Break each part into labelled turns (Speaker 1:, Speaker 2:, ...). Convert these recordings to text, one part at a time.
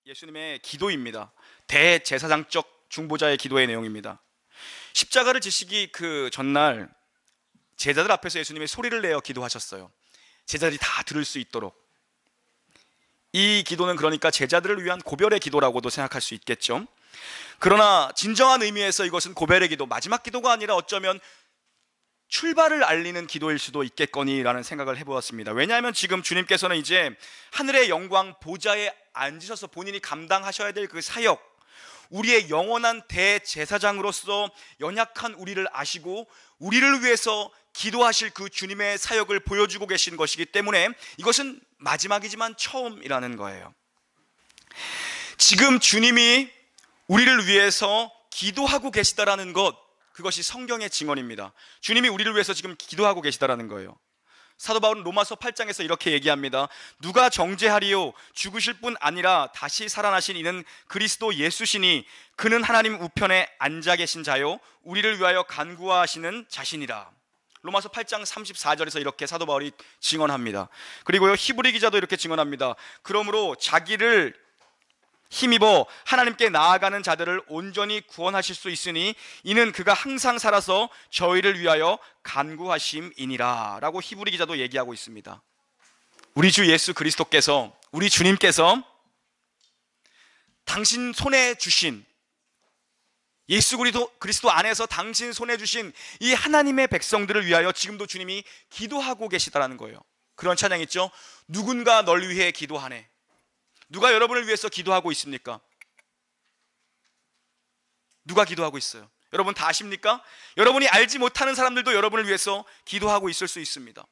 Speaker 1: 예수님의 기도입니다. 대제사장적 중보자의 기도의 내용입니다. 십자가를 지시기 그 전날 제자들 앞에서 예수님이 소리를 내어 기도하셨어요. 제자들이 다 들을 수 있도록. 이 기도는 그러니까 제자들을 위한 고별의 기도라고도 생각할 수 있겠죠. 그러나 진정한 의미에서 이것은 고별의 기도, 마지막 기도가 아니라 어쩌면 출발을 알리는 기도일 수도 있겠거니라는 생각을 해보았습니다. 왜냐하면 지금 주님께서는 이제 하늘의 영광 보좌에 앉으셔서 본인이 감당하셔야 될 그 사역, 우리의 영원한 대제사장으로서 연약한 우리를 아시고 우리를 위해서 기도하실 그 주님의 사역을 보여주고 계신 것이기 때문에 이것은 마지막이지만 처음이라는 거예요. 지금 주님이 우리를 위해서 기도하고 계시다라는 것, 그것이 성경의 증언입니다. 주님이 우리를 위해서 지금 기도하고 계시다라는 거예요. 사도 바울은 로마서 8장에서 이렇게 얘기합니다. 누가 정죄하리요? 죽으실 뿐 아니라 다시 살아나신 이는 그리스도 예수시니 그는 하나님 우편에 앉아 계신 자요 우리를 위하여 간구하시는 자신이라. 로마서 8장 34절에서 이렇게 사도 바울이 증언합니다. 그리고요, 히브리 기자도 이렇게 증언합니다. 그러므로 자기를 힘입어 하나님께 나아가는 자들을 온전히 구원하실 수 있으니 이는 그가 항상 살아서 저희를 위하여 간구하심이니라 라고 히브리 기자도 얘기하고 있습니다. 우리 주 예수 그리스도께서, 우리 주님께서 당신 손에 주신, 예수 그리스도 안에서 당신 손에 주신 이 하나님의 백성들을 위하여 지금도 주님이 기도하고 계시다라는 거예요. 그런 찬양 있죠? 누군가 널 위해 기도하네. 누가 여러분을 위해서 기도하고 있습니까? 누가 기도하고 있어요? 여러분 다 아십니까? 여러분이 알지 못하는 사람들도 여러분을 위해서 기도하고 있을 수 있습니다.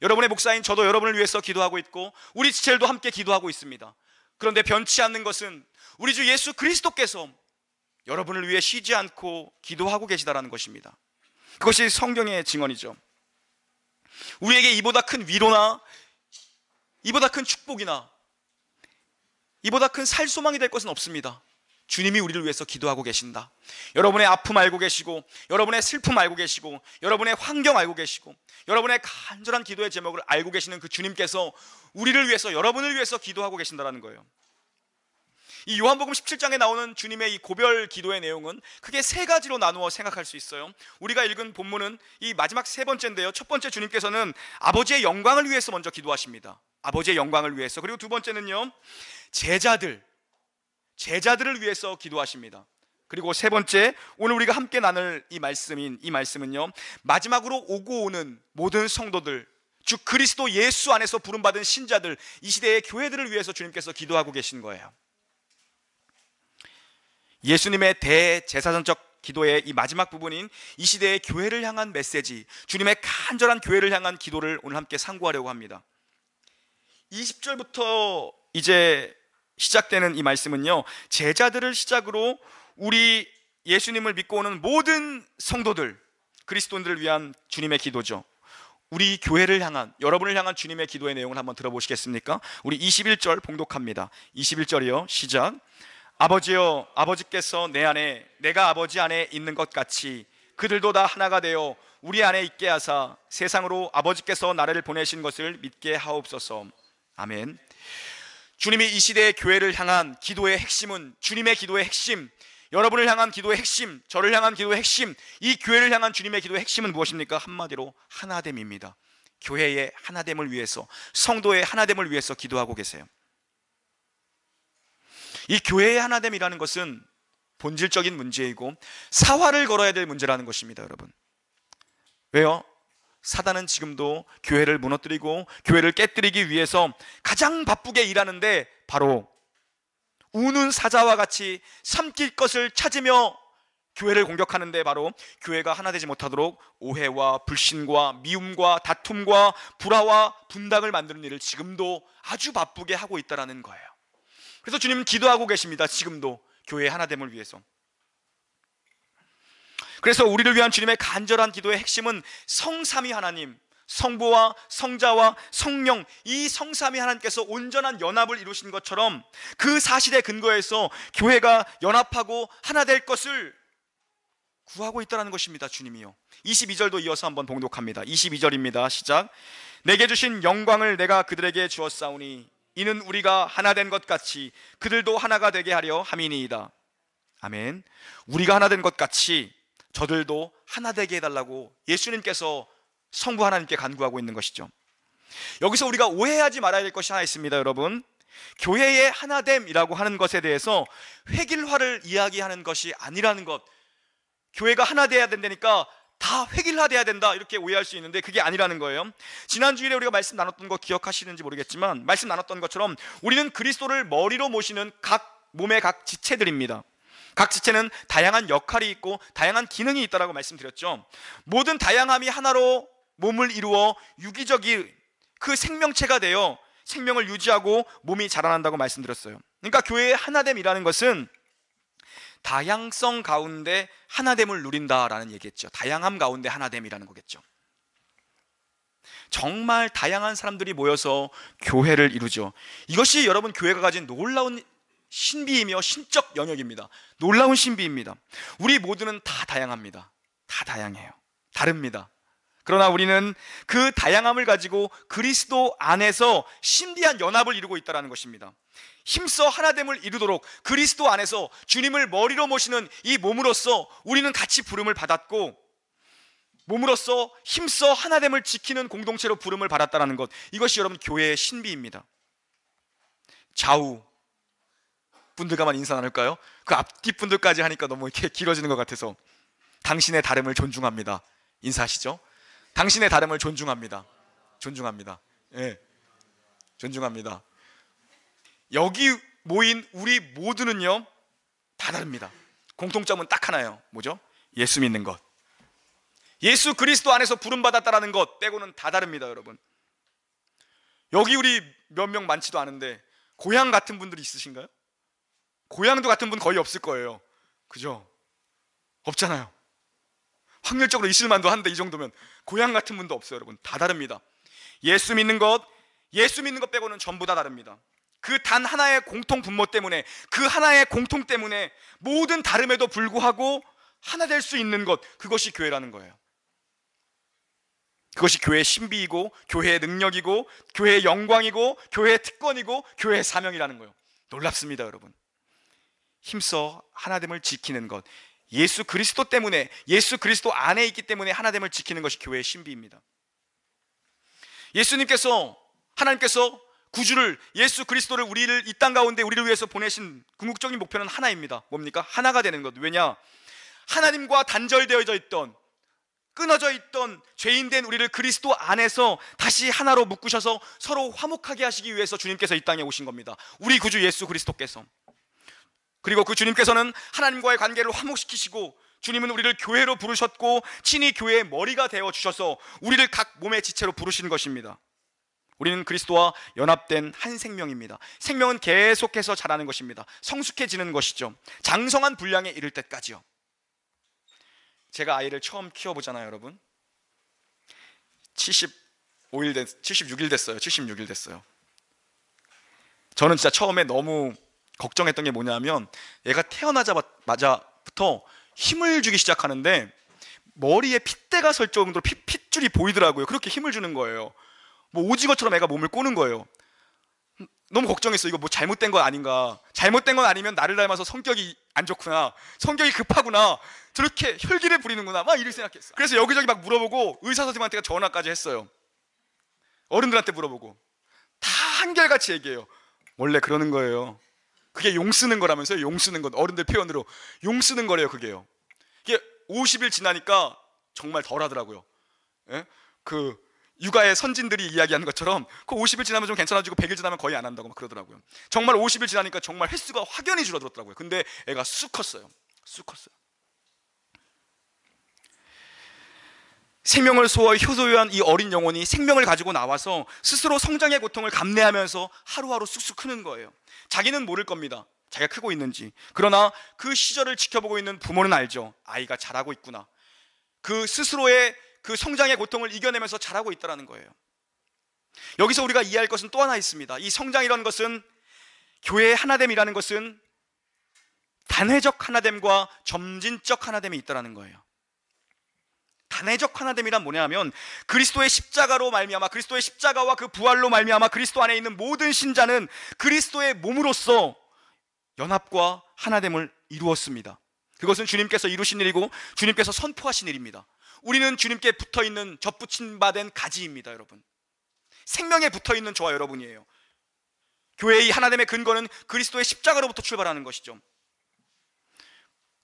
Speaker 1: 여러분의 목사인 저도 여러분을 위해서 기도하고 있고 우리 지체들도 함께 기도하고 있습니다. 그런데 변치 않는 것은 우리 주 예수 그리스도께서 여러분을 위해 쉬지 않고 기도하고 계시다라는 것입니다. 그것이 성경의 증언이죠. 우리에게 이보다 큰 위로나 이보다 큰 축복이나 이보다 큰 살소망이 될 것은 없습니다. 주님이 우리를 위해서 기도하고 계신다. 여러분의 아픔 알고 계시고, 여러분의 슬픔 알고 계시고, 여러분의 환경 알고 계시고, 여러분의 간절한 기도의 제목을 알고 계시는 그 주님께서 우리를 위해서, 여러분을 위해서 기도하고 계신다는 거예요. 이 요한복음 17장에 나오는 주님의 이 고별 기도의 내용은 크게 세 가지로 나누어 생각할 수 있어요. 우리가 읽은 본문은 이 마지막 세 번째인데요, 첫 번째 주님께서는 아버지의 영광을 위해서 먼저 기도하십니다. 아버지의 영광을 위해서. 그리고 두 번째는요, 제자들을 위해서 기도하십니다. 그리고 세 번째, 오늘 우리가 함께 나눌 이 말씀은요, 마지막으로 오고 오는 모든 성도들, 즉 그리스도 예수 안에서 부름받은 신자들, 이 시대의 교회들을 위해서 주님께서 기도하고 계신 거예요. 예수님의 대제사장적 기도의 이 마지막 부분인 이 시대의 교회를 향한 메시지, 주님의 간절한 교회를 향한 기도를 오늘 함께 상고하려고 합니다. 20절부터 이제 시작되는 이 말씀은요, 제자들을 시작으로 우리 예수님을 믿고 오는 모든 성도들, 그리스도인들을 위한 주님의 기도죠. 우리 교회를 향한, 여러분을 향한 주님의 기도의 내용을 한번 들어보시겠습니까? 우리 21절 봉독합니다. 21절이요, 시작. 아버지여, 아버지께서 내 안에, 내가 아버지 안에 있는 것 같이 그들도 다 하나가 되어 우리 안에 있게 하사 세상으로 아버지께서 나를 보내신 것을 믿게 하옵소서. 아멘. 주님이 이 시대의 교회를 향한 기도의 핵심은, 주님의 기도의 핵심, 여러분을 향한 기도의 핵심, 저를 향한 기도의 핵심, 이 교회를 향한 주님의 기도의 핵심은 무엇입니까? 한마디로 하나됨입니다. 교회의 하나됨을 위해서, 성도의 하나됨을 위해서 기도하고 계세요. 이 교회의 하나됨이라는 것은 본질적인 문제이고 사활을 걸어야 될 문제라는 것입니다, 여러분. 왜요? 사단은 지금도 교회를 무너뜨리고 교회를 깨뜨리기 위해서 가장 바쁘게 일하는데, 바로 우는 사자와 같이 삼킬 것을 찾으며 교회를 공격하는데, 바로 교회가 하나 되지 못하도록 오해와 불신과 미움과 다툼과 불화와 분당을 만드는 일을 지금도 아주 바쁘게 하고 있다는 거예요. 그래서 주님은 기도하고 계십니다. 지금도 교회의 하나됨을 위해서. 그래서 우리를 위한 주님의 간절한 기도의 핵심은 성삼위 하나님, 성부와 성자와 성령, 이 성삼위 하나님께서 온전한 연합을 이루신 것처럼 그 사실의 근거에서 교회가 연합하고 하나 될 것을 구하고 있다는 것입니다. 주님이요. 22절도 이어서 한번 봉독합니다. 22절입니다. 시작. 내게 주신 영광을 내가 그들에게 주었사오니 이는 우리가 하나 된 것 같이 그들도 하나가 되게 하려 함이니이다. 아멘. 우리가 하나 된 것 같이 저들도 하나 되게 해달라고 예수님께서 성부 하나님께 간구하고 있는 것이죠. 여기서 우리가 오해하지 말아야 될 것이 하나 있습니다. 여러분, 교회의 하나됨이라고 하는 것에 대해서 획일화를 이야기하는 것이 아니라는 것. 교회가 하나 돼야 된다니까 다 획일화돼야 된다 이렇게 오해할 수 있는데 그게 아니라는 거예요. 지난 주일에 우리가 말씀 나눴던 거 기억하시는지 모르겠지만 말씀 나눴던 것처럼 우리는 그리스도를 머리로 모시는 각 몸의 각 지체들입니다. 각 지체는 다양한 역할이 있고 다양한 기능이 있다라고 말씀드렸죠. 모든 다양함이 하나로 몸을 이루어 유기적인 그 생명체가 되어 생명을 유지하고 몸이 자라난다고 말씀드렸어요. 그러니까 교회의 하나됨이라는 것은 다양성 가운데 하나됨을 누린다라는 얘기겠죠. 다양함 가운데 하나됨이라는 거겠죠. 정말 다양한 사람들이 모여서 교회를 이루죠. 이것이 여러분 교회가 가진 놀라운 신비이며 신적 영역입니다. 놀라운 신비입니다. 우리 모두는 다 다양합니다. 다 다양해요. 다릅니다. 그러나 우리는 그 다양함을 가지고 그리스도 안에서 신비한 연합을 이루고 있다는 것입니다. 힘써 하나됨을 이루도록 그리스도 안에서 주님을 머리로 모시는 이 몸으로서 우리는 같이 부름을 받았고, 몸으로서 힘써 하나됨을 지키는 공동체로 부름을 받았다는 것, 이것이 여러분 교회의 신비입니다. 좌우 분들과만 인사 나눌까요? 그 앞뒤 분들까지 하니까 너무 이렇게 길어지는 것 같아서 당신의 다름을 존중합니다. 인사하시죠? 당신의 다름을 존중합니다. 존중합니다. 예, 존중합니다. 여기 모인 우리 모두는요 다 다릅니다. 공통점은 딱 하나예요. 뭐죠? 예수 믿는 것. 예수 그리스도 안에서 부름받았다라는 것 빼고는 다 다릅니다. 여러분, 여기 우리 몇 명 많지도 않은데 고향 같은 분들이 있으신가요? 고향도 같은 분 거의 없을 거예요. 그죠? 없잖아요. 확률적으로 있을 만도 한데 이 정도면 고향 같은 분도 없어요. 여러분, 다 다릅니다. 예수 믿는 것 빼고는 전부 다 다릅니다. 그 단 하나의 공통 분모 때문에, 그 하나의 공통 때문에 모든 다름에도 불구하고 하나 될 수 있는 것, 그것이 교회라는 거예요. 그것이 교회의 신비이고 교회의 능력이고 교회의 영광이고 교회의 특권이고 교회의 사명이라는 거예요. 놀랍습니다. 여러분, 힘써 하나됨을 지키는 것, 예수 그리스도 때문에, 예수 그리스도 안에 있기 때문에 하나됨을 지키는 것이 교회의 신비입니다. 하나님께서 구주를, 예수 그리스도를, 우리를 이 땅 가운데 우리를 위해서 보내신 궁극적인 목표는 하나입니다. 뭡니까? 하나가 되는 것. 왜냐? 하나님과 단절되어져 있던, 끊어져 있던 죄인된 우리를 그리스도 안에서 다시 하나로 묶으셔서 서로 화목하게 하시기 위해서 주님께서 이 땅에 오신 겁니다. 우리 구주 예수 그리스도께서. 그리고 그 주님께서는 하나님과의 관계를 화목시키시고, 주님은 우리를 교회로 부르셨고 친히 교회의 머리가 되어 주셔서 우리를 각 몸의 지체로 부르시는 것입니다. 우리는 그리스도와 연합된 한 생명입니다. 생명은 계속해서 자라는 것입니다. 성숙해지는 것이죠. 장성한 분량에 이를 때까지요. 제가 아이를 처음 키워보잖아요. 여러분, 76일 됐어요. 76일 됐어요. 저는 진짜 처음에 너무 걱정했던 게 뭐냐면, 얘가 태어나자마자부터 힘을 주기 시작하는데 머리에 핏대가 설 정도로 핏줄이 보이더라고요. 그렇게 힘을 주는 거예요. 뭐 오징어처럼 애가 몸을 꼬는 거예요. 너무 걱정했어. 이거 뭐 잘못된 거 아닌가, 잘못된 건 아니면 나를 닮아서 성격이 안 좋구나, 성격이 급하구나, 저렇게 혈기를 부리는구나, 막 이렇게 생각했어. 그래서 여기저기 막 물어보고 의사 선생님한테 전화까지 했어요. 어른들한테 물어보고 다 한결같이 얘기해요. 원래 그러는 거예요. 그게 용 쓰는 거라면서요. 용 쓰는 것, 어른들 표현으로 용 쓰는 거래요. 그게요. 이게 50일 지나니까 정말 덜 하더라고요. 예? 그 육아의 선진들이 이야기하는 것처럼 그 50일 지나면 좀 괜찮아지고 100일 지나면 거의 안 한다고 막 그러더라고요. 정말 50일 지나니까 정말 횟수가 확연히 줄어들었더라고요. 근데 애가 쑥 컸어요. 쑥 컸어요. 생명을 효소유한 이 어린 영혼이 생명을 가지고 나와서 스스로 성장의 고통을 감내하면서 하루하루 쑥쑥 크는 거예요. 자기는 모를 겁니다. 자기가 크고 있는지. 그러나 그 시절을 지켜보고 있는 부모는 알죠. 아이가 자라고 있구나. 그 스스로의 그 성장의 고통을 이겨내면서 자라고 있다는 거예요. 여기서 우리가 이해할 것은 또 하나 있습니다. 이 성장이라는 것은, 교회의 하나됨이라는 것은 단회적 하나됨과 점진적 하나됨이 있다는 거예요. 단회적 하나됨이란 뭐냐면 그리스도의 십자가로 말미암아, 그리스도의 십자가와 그 부활로 말미암아 그리스도 안에 있는 모든 신자는 그리스도의 몸으로서 연합과 하나됨을 이루었습니다. 그것은 주님께서 이루신 일이고 주님께서 선포하신 일입니다. 우리는 주님께 붙어있는 접붙임 바된 가지입니다. 여러분, 생명에 붙어있는 저와 여러분이에요. 교회의 하나됨의 근거는 그리스도의 십자가로부터 출발하는 것이죠.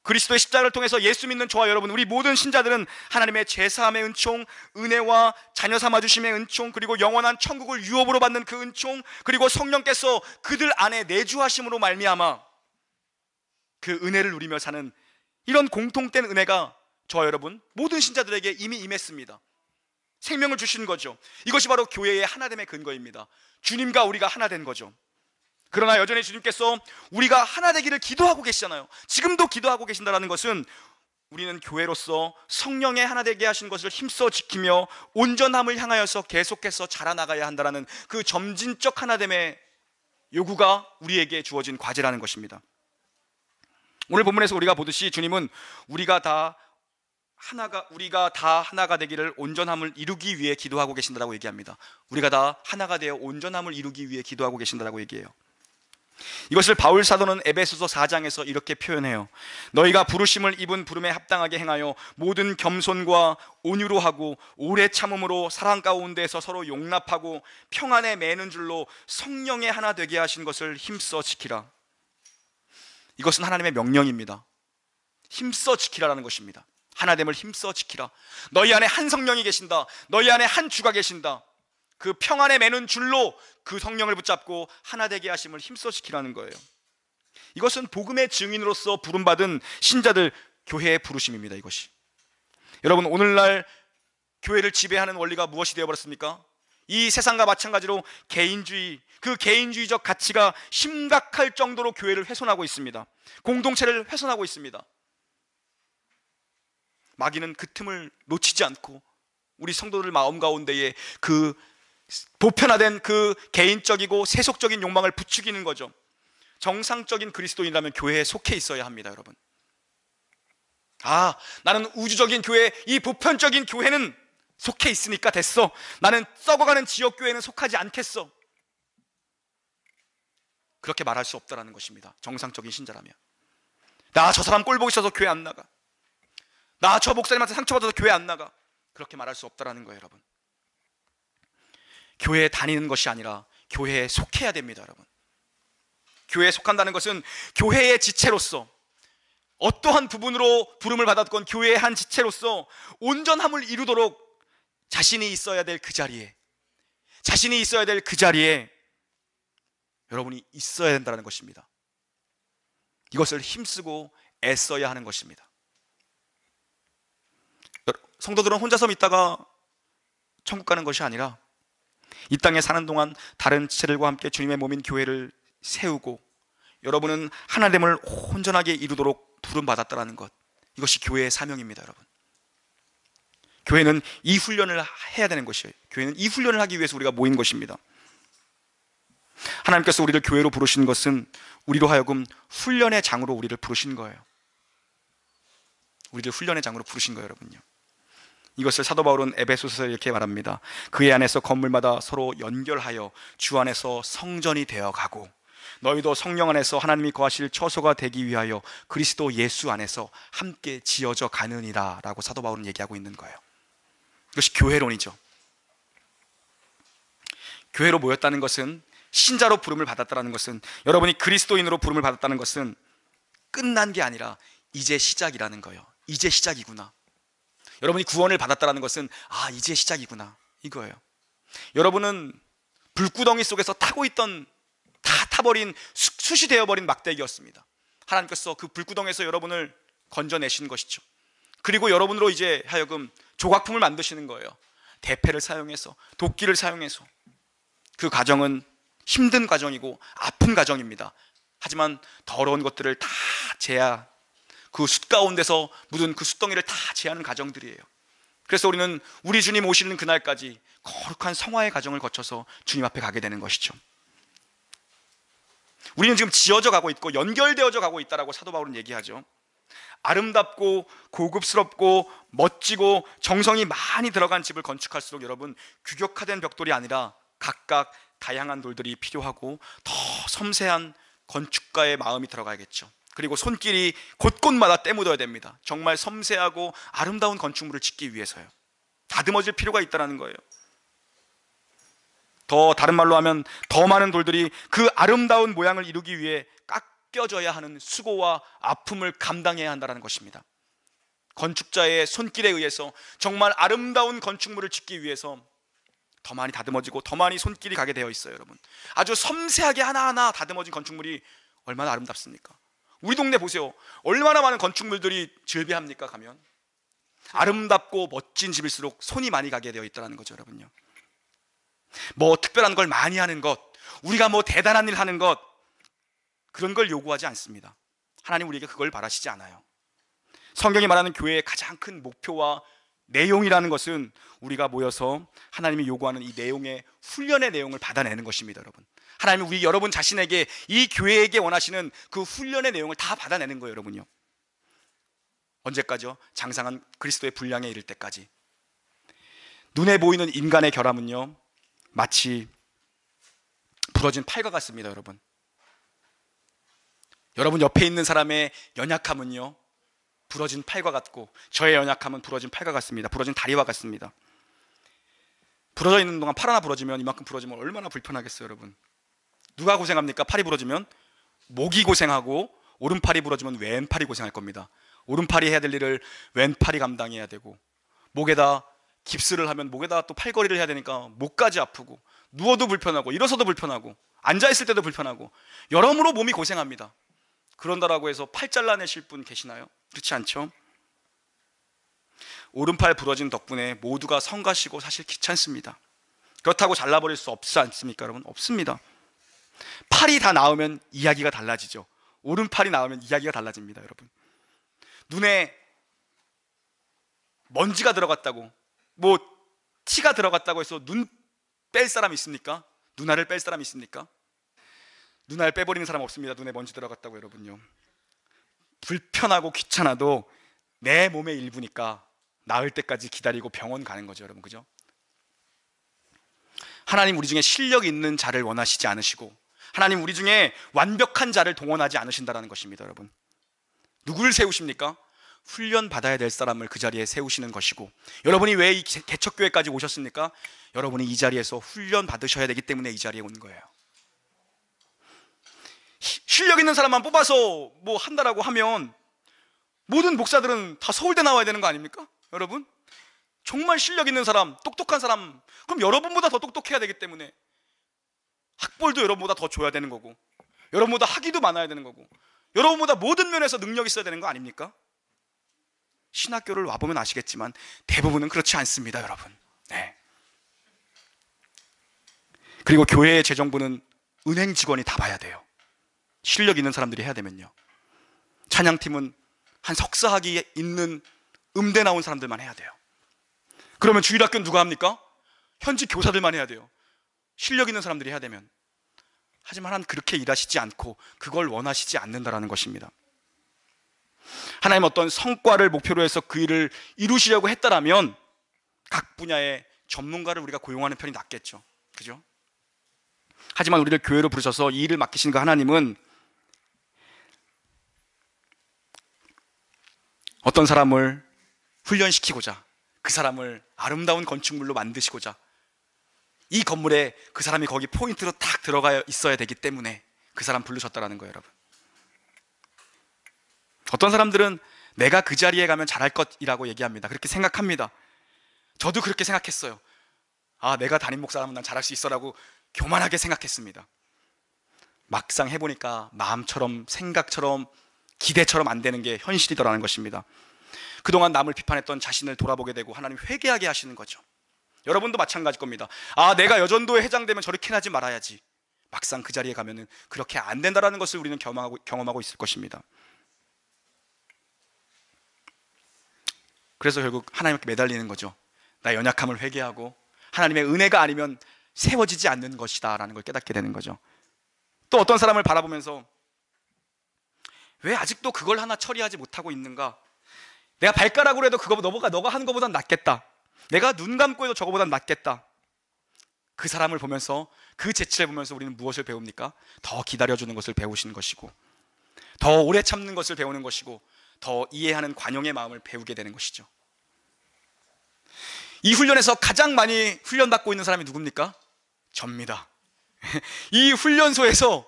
Speaker 1: 그리스도의 십자가를 통해서 예수 믿는 저와 여러분, 우리 모든 신자들은 하나님의 제사함의 은총, 은혜와 자녀 삼아주심의 은총, 그리고 영원한 천국을 유업으로 받는 그 은총, 그리고 성령께서 그들 안에 내주하심으로 말미암아 그 은혜를 누리며 사는 이런 공통된 은혜가 저와 여러분 모든 신자들에게 이미 임했습니다. 생명을 주신 거죠. 이것이 바로 교회의 하나됨의 근거입니다. 주님과 우리가 하나 된 거죠. 그러나 여전히 주님께서 우리가 하나 되기를 기도하고 계시잖아요. 지금도 기도하고 계신다는 것은 우리는 교회로서 성령의 하나 되게 하신 것을 힘써 지키며 온전함을 향하여서 계속해서 자라나가야 한다는 그 점진적 하나됨의 요구가 우리에게 주어진 과제라는 것입니다. 오늘 본문에서 우리가 보듯이 주님은 우리가 다 하나가 되기를 온전함을 이루기 위해 기도하고 계신다라고 얘기합니다. 우리가 다 하나가 되어 온전함을 이루기 위해 기도하고 계신다라고 얘기해요. 이것을 바울 사도는 에베소서 4장에서 이렇게 표현해요. 너희가 부르심을 입은 부름에 합당하게 행하여 모든 겸손과 온유로 하고 오래 참음으로 사랑 가운데서 서로 용납하고 평안에 매는 줄로 성령의 하나 되게 하신 것을 힘써 지키라. 이것은 하나님의 명령입니다. 힘써 지키라라는 것입니다. 하나됨을 힘써 지키라. 너희 안에 한 성령이 계신다. 너희 안에 한 주가 계신다. 그 평안에 매는 줄로 그 성령을 붙잡고 하나 되게 하심을 힘써 지키라는 거예요. 이것은 복음의 증인으로서 부름받은 신자들 교회의 부르심입니다. 이것이. 여러분, 오늘날 교회를 지배하는 원리가 무엇이 되어버렸습니까? 이 세상과 마찬가지로 개인주의, 그 개인주의적 가치가 심각할 정도로 교회를 훼손하고 있습니다. 공동체를 훼손하고 있습니다. 마귀는 그 틈을 놓치지 않고 우리 성도들 마음 가운데에 그 보편화된 그 개인적이고 세속적인 욕망을 부추기는 거죠. 정상적인 그리스도인이라면 교회에 속해 있어야 합니다. 여러분, 나는 우주적인 교회, 이 보편적인 교회는 속해 있으니까 됐어. 나는 썩어가는 지역교회는 속하지 않겠어. 그렇게 말할 수 없다는 것입니다. 정상적인 신자라면. 나 저 사람 꼴 보기 싫어서 교회 안 나가. 나 저 목사님한테 상처받아서 교회 안 나가. 그렇게 말할 수 없다는 거예요. 여러분, 교회에 다니는 것이 아니라 교회에 속해야 됩니다. 여러분, 교회에 속한다는 것은 교회의 지체로서 어떠한 부분으로 부름을 받았건 교회의 한 지체로서 온전함을 이루도록 자신이 있어야 될 그 자리에, 자신이 있어야 될 그 자리에 여러분이 있어야 된다는 것입니다. 이것을 힘쓰고 애써야 하는 것입니다. 성도들은 혼자서 있다가 천국 가는 것이 아니라 이 땅에 사는 동안 다른 지체들과 함께 주님의 몸인 교회를 세우고 여러분은 하나됨을 온전하게 이루도록 부름받았다는 것, 이것이 교회의 사명입니다. 여러분, 교회는 이 훈련을 해야 되는 것이에요. 교회는 이 훈련을 하기 위해서 우리가 모인 것입니다. 하나님께서 우리를 교회로 부르신 것은 우리로 하여금 훈련의 장으로 우리를 부르신 거예요. 우리를 훈련의 장으로 부르신 거예요. 여러분요, 이것을 사도 바울은 에베소서에 이렇게 말합니다. 그의 안에서 건물마다 서로 연결하여 주 안에서 성전이 되어가고 너희도 성령 안에서 하나님이 거하실 처소가 되기 위하여 그리스도 예수 안에서 함께 지어져 가느니라 라고 사도 바울은 얘기하고 있는 거예요. 이것이 교회론이죠. 교회로 모였다는 것은, 신자로 부름을 받았다는 것은, 여러분이 그리스도인으로 부름을 받았다는 것은 끝난 게 아니라 이제 시작이라는 거예요. 이제 시작이구나. 여러분이 구원을 받았다는 것은 이제 시작이구나, 이거예요. 여러분은 불구덩이 속에서 타고 있던, 다 타버린, 숯이 되어버린 막대기였습니다. 하나님께서 그 불구덩이에서 여러분을 건져내신 것이죠. 그리고 여러분으로 이제 하여금 조각품을 만드시는 거예요. 대패를 사용해서, 도끼를 사용해서. 그 과정은 힘든 과정이고 아픈 과정입니다. 하지만 더러운 것들을 다 제야, 그 숯 가운데서 묻은 그 숯덩이를 다 제하는 과정들이에요. 그래서 우리는 우리 주님 오시는 그날까지 거룩한 성화의 과정을 거쳐서 주님 앞에 가게 되는 것이죠. 우리는 지금 지어져 가고 있고 연결되어져 가고 있다라고 사도 바울은 얘기하죠. 아름답고 고급스럽고 멋지고 정성이 많이 들어간 집을 건축할수록 여러분, 규격화된 벽돌이 아니라 각각 다양한 돌들이 필요하고 더 섬세한 건축가의 마음이 들어가야겠죠. 그리고 손길이 곳곳마다 때묻어야 됩니다. 정말 섬세하고 아름다운 건축물을 짓기 위해서요. 다듬어질 필요가 있다는 거예요. 더 다른 말로 하면 더 많은 돌들이 그 아름다운 모양을 이루기 위해 깎여져야 하는 수고와 아픔을 감당해야 한다는 것입니다. 건축자의 손길에 의해서 정말 아름다운 건축물을 짓기 위해서 더 많이 다듬어지고 더 많이 손길이 가게 되어 있어요. 여러분, 아주 섬세하게 하나하나 다듬어진 건축물이 얼마나 아름답습니까? 우리 동네 보세요. 얼마나 많은 건축물들이 즐비합니까? 가면 아름답고 멋진 집일수록 손이 많이 가게 되어 있다는 거죠. 여러분요, 뭐 특별한 걸 많이 하는 것, 우리가 뭐 대단한 일 하는 것, 그런 걸 요구하지 않습니다. 하나님 우리에게 그걸 바라시지 않아요. 성경이 말하는 교회의 가장 큰 목표와 내용이라는 것은 우리가 모여서 하나님이 요구하는 이 내용의 훈련의 내용을 받아내는 것입니다. 여러분, 하나님이 우리 여러분 자신에게, 이 교회에게 원하시는 그 훈련의 내용을 다 받아내는 거예요. 여러분요, 언제까지요? 장상한 그리스도의 분량에 이를 때까지. 눈에 보이는 인간의 결함은요, 마치 부러진 팔과 같습니다. 여러분 옆에 있는 사람의 연약함은요, 부러진 팔과 같고, 저의 연약함은 부러진 팔과 같습니다. 부러진 다리와 같습니다. 부러져 있는 동안 팔 하나 부러지면, 이만큼 부러지면 얼마나 불편하겠어요. 여러분, 누가 고생합니까? 팔이 부러지면 목이 고생하고, 오른팔이 부러지면 왼팔이 고생할 겁니다. 오른팔이 해야 될 일을 왼팔이 감당해야 되고, 목에다 깁스를 하면 목에다 또 팔걸이를 해야 되니까 목까지 아프고, 누워도 불편하고, 일어서도 불편하고, 앉아있을 때도 불편하고, 여러모로 몸이 고생합니다. 그런다라고 해서 팔 잘라내실 분 계시나요? 그렇지 않죠? 오른팔 부러진 덕분에 모두가 성가시고 사실 귀찮습니다. 그렇다고 잘라버릴 수 없지 않습니까? 여러분, 없습니다. 팔이 다 나으면 이야기가 달라지죠. 오른팔이 나으면 이야기가 달라집니다. 여러분, 눈에 먼지가 들어갔다고, 뭐 티가 들어갔다고 해서 눈 뺄 사람 있습니까? 눈알을 뺄 사람 있습니까? 눈알 빼버리는 사람 없습니다. 눈에 먼지 들어갔다고. 여러분요, 불편하고 귀찮아도 내 몸의 일부니까 나을 때까지 기다리고 병원 가는 거죠. 여러분, 그죠? 하나님 우리 중에 실력 있는 자를 원하시지 않으시고, 하나님 우리 중에 완벽한 자를 동원하지 않으신다는 것입니다. 여러분, 누구를 세우십니까? 훈련 받아야 될 사람을 그 자리에 세우시는 것이고, 여러분이 왜 이 개척교회까지 오셨습니까? 여러분이 이 자리에서 훈련 받으셔야 되기 때문에 이 자리에 온 거예요. 실력 있는 사람만 뽑아서 뭐 한다라고 하면 모든 목사들은 다 서울대 나와야 되는 거 아닙니까? 여러분, 정말 실력 있는 사람, 똑똑한 사람, 그럼 여러분보다 더 똑똑해야 되기 때문에 학벌도 여러분보다 더 줘야 되는 거고, 여러분보다 학위도 많아야 되는 거고, 여러분보다 모든 면에서 능력이 있어야 되는 거 아닙니까? 신학교를 와보면 아시겠지만 대부분은 그렇지 않습니다. 여러분, 네. 그리고 교회의 재정부는 은행 직원이 다 봐야 돼요. 실력 있는 사람들이 해야 되면요. 찬양팀은 한 석사학위 있는 음대 나온 사람들만 해야 돼요. 그러면 주일학교는 누가 합니까? 현직 교사들만 해야 돼요. 실력 있는 사람들이 해야 되면. 하지만 하나님 그렇게 일하시지 않고 그걸 원하시지 않는다라는 것입니다. 하나님 어떤 성과를 목표로 해서 그 일을 이루시려고 했다라면 각 분야의 전문가를 우리가 고용하는 편이 낫겠죠. 그죠? 하지만 우리를 교회로 부르셔서 이 일을 맡기신 그 하나님은 어떤 사람을 훈련시키고자, 그 사람을 아름다운 건축물로 만드시고자, 이 건물에 그 사람이 거기 포인트로 딱 들어가 있어야 되기 때문에 그 사람 부르셨다라는 거예요. 여러분, 어떤 사람들은 내가 그 자리에 가면 잘할 것이라고 얘기합니다. 그렇게 생각합니다. 저도 그렇게 생각했어요. 아, 내가 담임 목사라면 난 잘할 수 있어라고 교만하게 생각했습니다. 막상 해보니까 마음처럼, 생각처럼, 기대처럼 안 되는 게 현실이더라는 것입니다. 그동안 남을 비판했던 자신을 돌아보게 되고 하나님 회개하게 하시는 거죠. 여러분도 마찬가지일 겁니다. 아, 내가 여전도에 회장되면 저렇게 하지 말아야지. 막상 그 자리에 가면은 그렇게 안 된다라는 것을 우리는 경험하고 있을 것입니다. 그래서 결국 하나님께 매달리는 거죠. 나 연약함을 회개하고 하나님의 은혜가 아니면 세워지지 않는 것이다 라는 걸 깨닫게 되는 거죠. 또 어떤 사람을 바라보면서 왜 아직도 그걸 하나 처리하지 못하고 있는가? 내가 발가락으로 해도 너가 하는 것보단 낫겠다. 내가 눈 감고 해도 저거보단 낫겠다. 그 사람을 보면서, 그 재치를 보면서 우리는 무엇을 배웁니까? 더 기다려주는 것을 배우시는 것이고, 더 오래 참는 것을 배우는 것이고, 더 이해하는 관용의 마음을 배우게 되는 것이죠. 이 훈련에서 가장 많이 훈련받고 있는 사람이 누굽니까? 접니다. 이 훈련소에서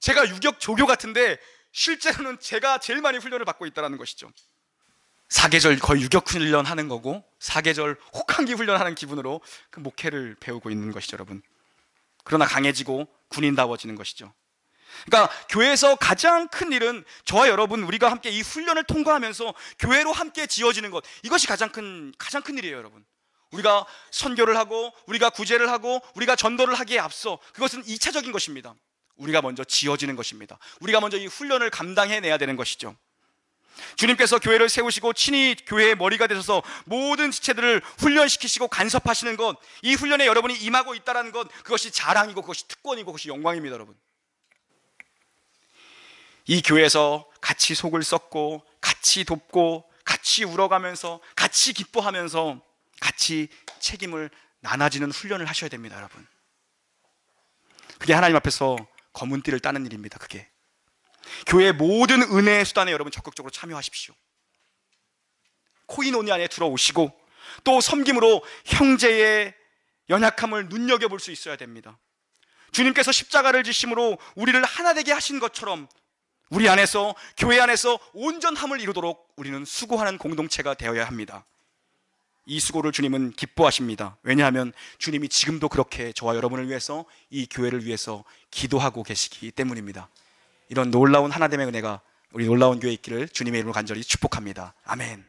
Speaker 1: 제가 유격 조교 같은데 실제로는 제가 제일 많이 훈련을 받고 있다는 것이죠. 사계절 거의 유격 훈련하는 거고, 사계절 혹한기 훈련하는 기분으로 그 목회를 배우고 있는 것이죠, 여러분. 그러나 강해지고 군인다워지는 것이죠. 그러니까 교회에서 가장 큰 일은 저와 여러분, 우리가 함께 이 훈련을 통과하면서 교회로 함께 지어지는 것, 이것이 가장 큰 일이에요, 여러분. 우리가 선교를 하고, 우리가 구제를 하고, 우리가 전도를 하기에 앞서 그것은 2차적인 것입니다. 우리가 먼저 지어지는 것입니다. 우리가 먼저 이 훈련을 감당해내야 되는 것이죠. 주님께서 교회를 세우시고 친히 교회의 머리가 되셔서 모든 지체들을 훈련시키시고 간섭하시는 것, 이 훈련에 여러분이 임하고 있다는 것, 그것이 자랑이고 그것이 특권이고 그것이 영광입니다, 여러분. 이 교회에서 같이 속을 썩고, 같이 돕고, 같이 울어가면서, 같이 기뻐하면서, 같이 책임을 나눠지는 훈련을 하셔야 됩니다, 여러분. 그게 하나님 앞에서 검은 띠를 따는 일입니다. 그게 교회의 모든 은혜의 수단에 여러분 적극적으로 참여하십시오. 코인오니 안에 들어오시고, 또 섬김으로 형제의 연약함을 눈여겨볼 수 있어야 됩니다. 주님께서 십자가를 지심으로 우리를 하나 되게 하신 것처럼 우리 안에서, 교회 안에서 온전함을 이루도록 우리는 수고하는 공동체가 되어야 합니다. 이 수고를 주님은 기뻐하십니다. 왜냐하면 주님이 지금도 그렇게 저와 여러분을 위해서, 이 교회를 위해서 기도하고 계시기 때문입니다. 이런 놀라운 하나됨의 은혜가 우리 놀라운 교회에 있기를 주님의 이름으로 간절히 축복합니다. 아멘.